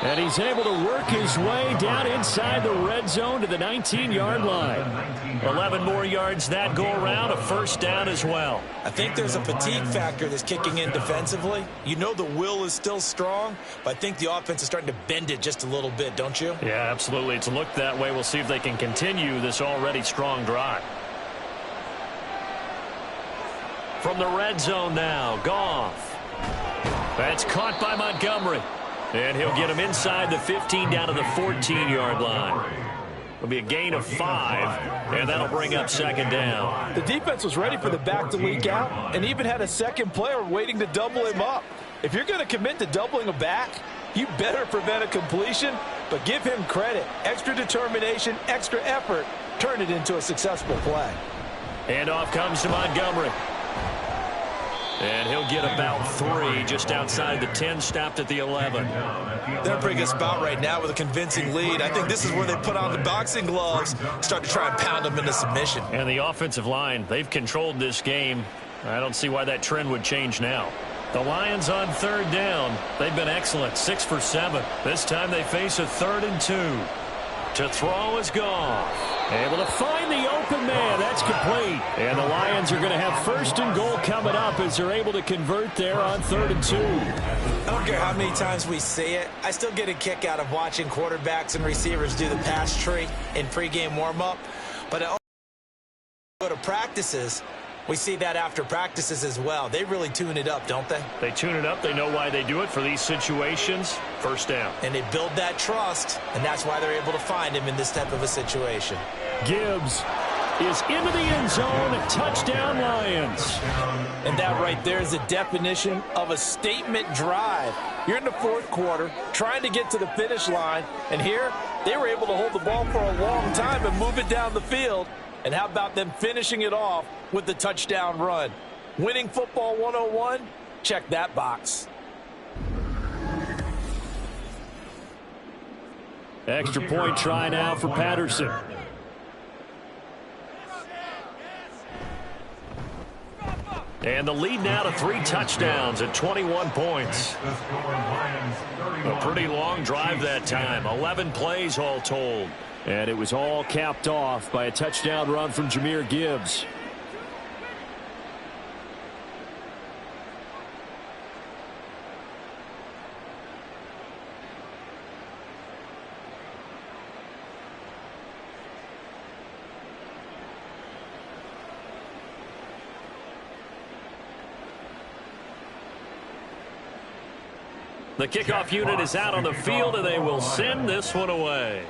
And he's able to work his way down inside the red zone to the 19-yard line. 11 more yards that go around, a first down as well. I think there's a fatigue factor that's kicking in defensively. You know the will is still strong, but I think the offense is starting to bend it just a little bit, don't you? Yeah, absolutely. It's looked that way. We'll see if they can continue this already strong drive. From the red zone now, Goff. That's caught by Montgomery. And he'll get him inside the 15 down to the 14-yard line. It'll be a gain of 5, and that'll bring up second down. The defense was ready for the back to leak out and even had a second player waiting to double him up. If you're going to commit to doubling a back, you better prevent a completion, but give him credit. Extra determination, extra effort, turn it into a successful play. And off comes to Montgomery. And he'll get about 3 just outside the 10, stopped at the 11. They're in a pretty good spot right now with a convincing lead. I think this is where they put on the boxing gloves, start to try and pound them into submission. And the offensive line, they've controlled this game. I don't see why that trend would change now. The Lions on third down. They've been excellent, 6 for 7. This time they face a 3rd and 2. To throw is Goff. Able to find the open man. That's complete. And the Lions are going to have 1st and goal coming up as they're able to convert there on 3rd and 2. I don't care how many times we say it. I still get a kick out of watching quarterbacks and receivers do the pass tree in pregame warm-up. But I go to practices. We see that after practices as well. They really tune it up, don't they? They tune it up. They know why they do it for these situations. First down. And they build that trust, and that's why they're able to find him in this type of a situation. Gibbs is into the end zone. Touchdown, Lions. And that right there is the definition of a statement drive. You're in the 4th quarter, trying to get to the finish line, and here they were able to hold the ball for a long time and move it down the field. And how about them finishing it off with the touchdown run? Winning football 101? Check that box. Extra point try now for Patterson. And the lead now to 3 touchdowns at 21 points. A pretty long drive that time. 11 plays all told. And it was all capped off by a touchdown run from Jahmyr Gibbs. The kickoff unit is out on the field, and they will send this one away.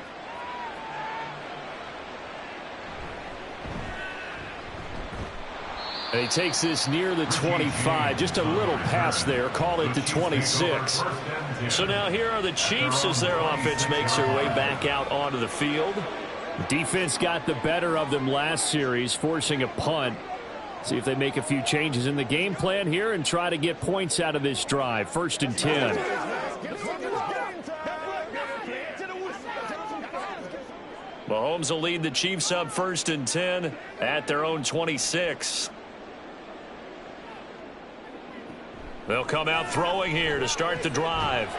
And he takes this near the 25, just a little pass there, call it the 26. So now here are the Chiefs as their offense makes their way back out onto the field. Defense got the better of them last series, forcing a punt. See if they make a few changes in the game plan here and try to get points out of this drive. 1st and 10. Mahomes will lead the Chiefs up 1st and 10 at their own 26. They'll come out throwing here to start the drive.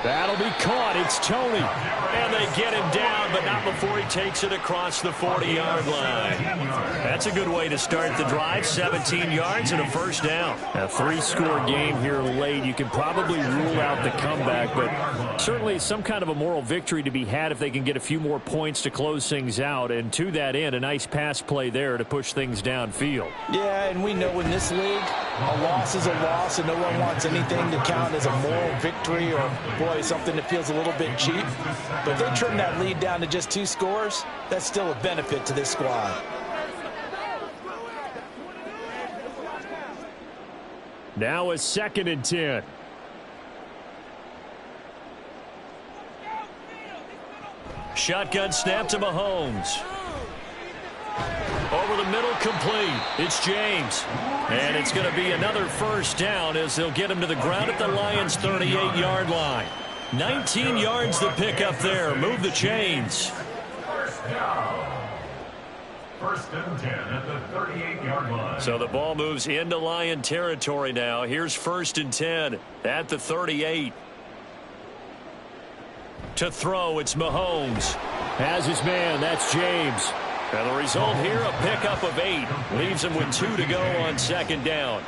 That'll be caught. It's Tony. And they get him down, but not before he takes it across the 40-yard line. That's a good way to start the drive. 17 yards and a 1st down. A 3-score game here late. You can probably rule out the comeback, but certainly some kind of a moral victory to be had if they can get a few more points to close things out. And to that end, a nice pass play there to push things downfield. Yeah, and we know in this league, a loss is a loss, and no one wants anything to count as a moral victory or, boy, something that feels a little bit cheap. But if they trim that lead down to just 2 scores, that's still a benefit to this squad. Now a 2nd and 10. Shotgun snap to Mahomes. Over the middle, complete. It's James. And it's going to be another 1st down as they'll get him to the ground at the Lions' 38-yard line. 19 yards to pick up there. Move the chains. 1st down. 1st and 10 at the 38-yard line. So the ball moves into Lion territory now. Here's 1st and 10 at the 38. To throw, it's Mahomes. Has his man, that's James. And the result here, a pickup of 8. Leaves him with 2 to go on 2nd down.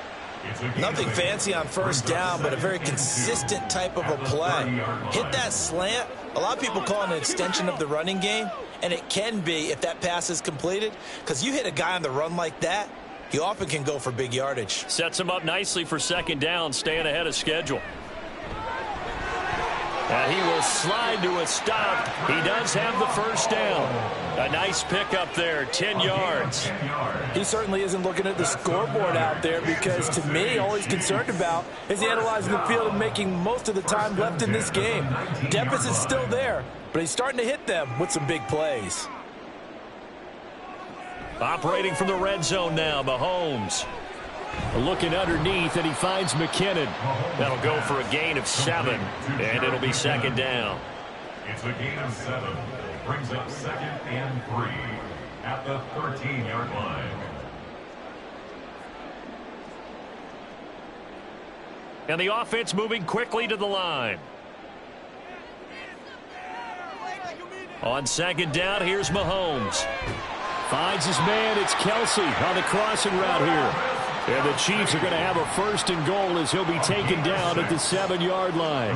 Nothing fancy on 1st down, but a very consistent type of a play. Hit that slant. A lot of people call it an extension of the running game, and it can be if that pass is completed, because you hit a guy on the run like that, he often can go for big yardage. Sets him up nicely for 2nd down, staying ahead of schedule. And he will slide to a stop. He does have the 1st down. A nice pickup there, 10 yards. He certainly isn't looking at the scoreboard out there because, to me, all he's concerned about is analyzing the field and making most of the time left in this game. Deficit's still there, but he's starting to hit them with some big plays. Operating from the red zone now, Mahomes. Looking underneath, and he finds McKinnon. That'll go for a gain of 7, and it'll be 2nd down. It's a gain of 7. Brings up 2nd and 3 at the 13-yard line. And the offense moving quickly to the line. On 2nd down, here's Mahomes. Finds his man, it's Kelsey on the crossing route here. And the Chiefs are going to have a 1st and goal as he'll be taken down at the 7-yard line.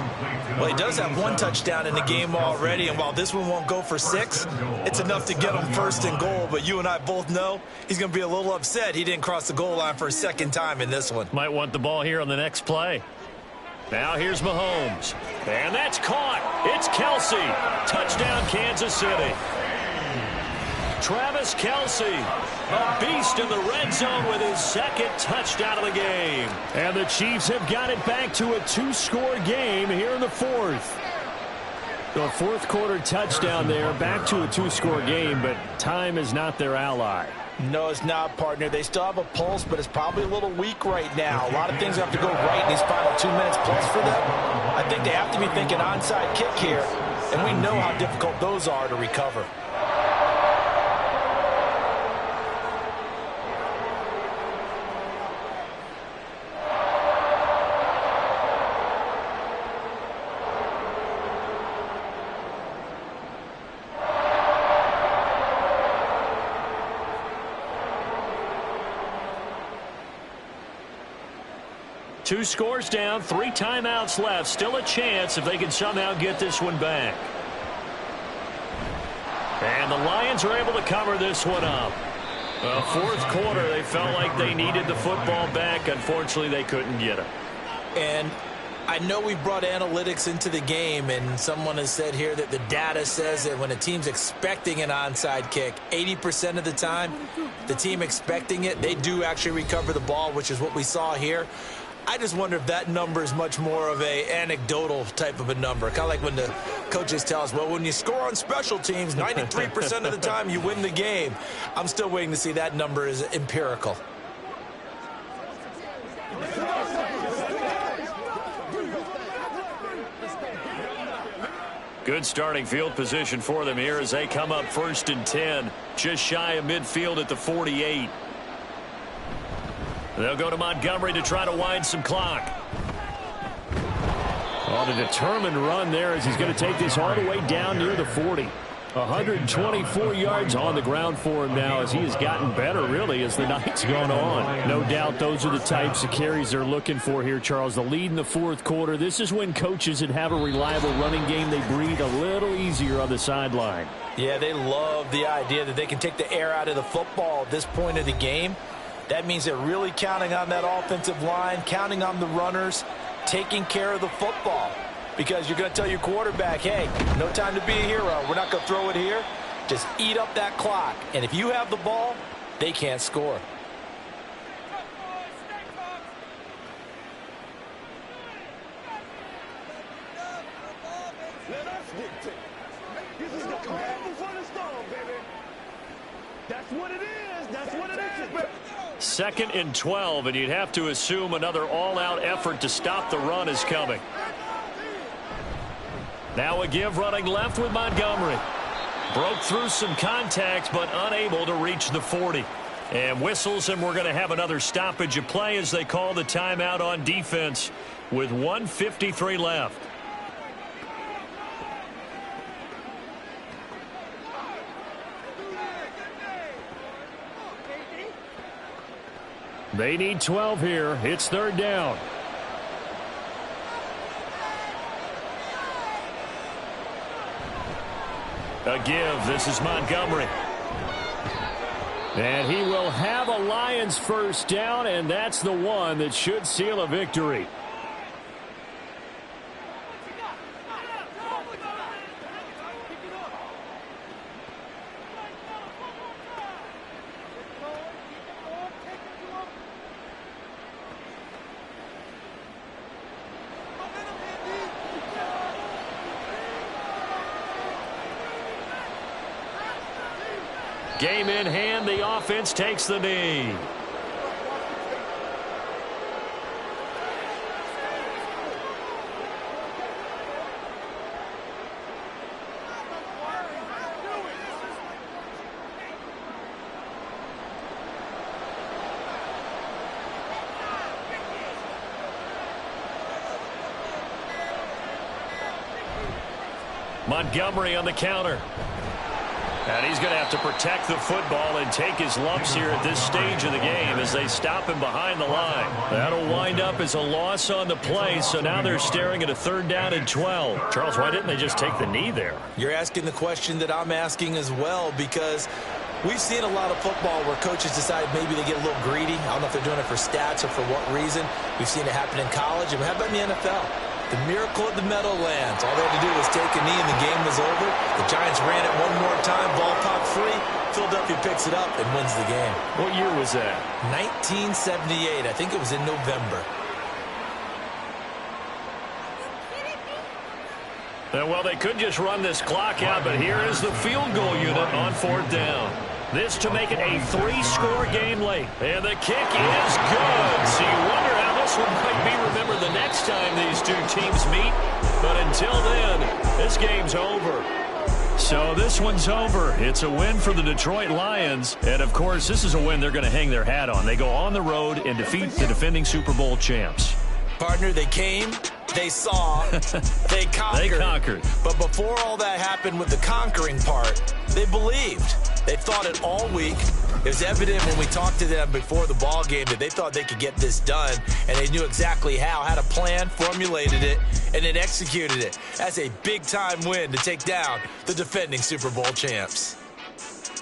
Well, he does have 1 touchdown in the game already, and while this one won't go for 6, it's enough to get him 1st and goal. But you and I both know he's going to be a little upset he didn't cross the goal line for a 2nd time in this one. Might want the ball here on the next play. Now here's Mahomes. And that's caught. It's Kelsey. Touchdown, Kansas City. Travis Kelsey, a beast in the red zone with his 2nd touchdown of the game. And the Chiefs have got it back to a 2-score game here in the 4th. The 4th quarter touchdown there, back to a 2-score game, but time is not their ally. No, it's not, partner. They still have a pulse, but it's probably a little weak right now. A lot of things have to go right in these final 2 minutes plus for them. I think they have to be thinking onside kick here, and we know how difficult those are to recover. Two scores down, 3 timeouts left. Still a chance if they can somehow get this one back. And the Lions are able to cover this one up. Well, 4th quarter, they felt like they needed the football back. Unfortunately, they couldn't get it. And I know we brought analytics into the game, and someone has said here that the data says that when a team's expecting an onside kick, 80% of the time, the team expecting it, they do actually recover the ball, which is what we saw here. I just wonder if that number is much more of a anecdotal type of a number. Kind of like when the coaches tell us, well, when you score on special teams, 93% of the time you win the game. I'm still waiting to see that number is empirical. Good starting field position for them here as they come up 1st and 10, just shy of midfield at the 48. They'll go to Montgomery to try to wind some clock. On a determined run there as he's going to take this all the way down near the 40. 124 yards on the ground for him now as he has gotten better, really, as the night's gone on. No doubt those are the types of carries they're looking for here, Charles. The lead in the 4th quarter. This is when coaches that have a reliable running game, they breathe a little easier on the sideline. Yeah, they love the idea that they can take the air out of the football at this point of the game. That means they're really counting on that offensive line, counting on the runners, taking care of the football. Because you're going to tell your quarterback, hey, no time to be a hero. We're not going to throw it here. Just eat up that clock. And if you have the ball, they can't score. That's what it is. That's what it is. 2nd and 12, and you'd have to assume another all-out effort to stop the run is coming. Now a give running left with Montgomery. Broke through some contact, but unable to reach the 40. And whistles, and we're going to have another stoppage of play as they call the timeout on defense with 1:53 left. They need 12 here. It's 3rd down. A give. This is Montgomery. And he will have a Lions 1st down, and that's the one that should seal a victory. Game in hand, the offense takes the knee. Montgomery on the counter. And he's going to have to protect the football and take his lumps here at this stage of the game as they stop him behind the line. That'll wind up as a loss on the play, so now they're staring at a 3rd down and 12. Charles, why didn't they just take the knee there? You're asking the question that I'm asking as well, because we've seen a lot of football where coaches decide maybe they get a little greedy. I don't know if they're doing it for stats or for what reason. We've seen it happen in college, and how about in the NFL? The miracle of the Meadowlands. All they had to do was take a knee and the game was over. The Giants ran it one more time. Ball popped free. Philadelphia picks it up and wins the game. What year was that? 1978. I think it was in November. Well, they could just run this clock out, but here is the field goal unit on 4th down. This to make it a 3-score game late. And the kick is good. So you wonder how this one might be remembered the next time these two teams meet. But until then, this game's over. So this one's over. It's a win for the Detroit Lions. And, of course, this is a win they're going to hang their hat on. They go on the road and defeat the defending Super Bowl champs. Partner, they came, they saw, they conquered. They conquered. But before all that happened with the conquering part, they believed. They thought it all week. It was evident when we talked to them before the ball game that they thought they could get this done, and they knew exactly how, had a plan, formulated it, and then executed it. That's a big-time win to take down the defending Super Bowl champs.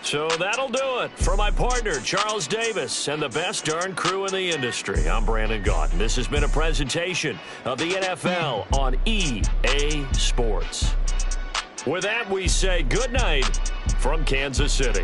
So that'll do it. For my partner, Charles Davis, and the best darn crew in the industry, I'm Brandon Gaudin. This has been a presentation of the NFL on EA Sports. With that, we say good night from Kansas City.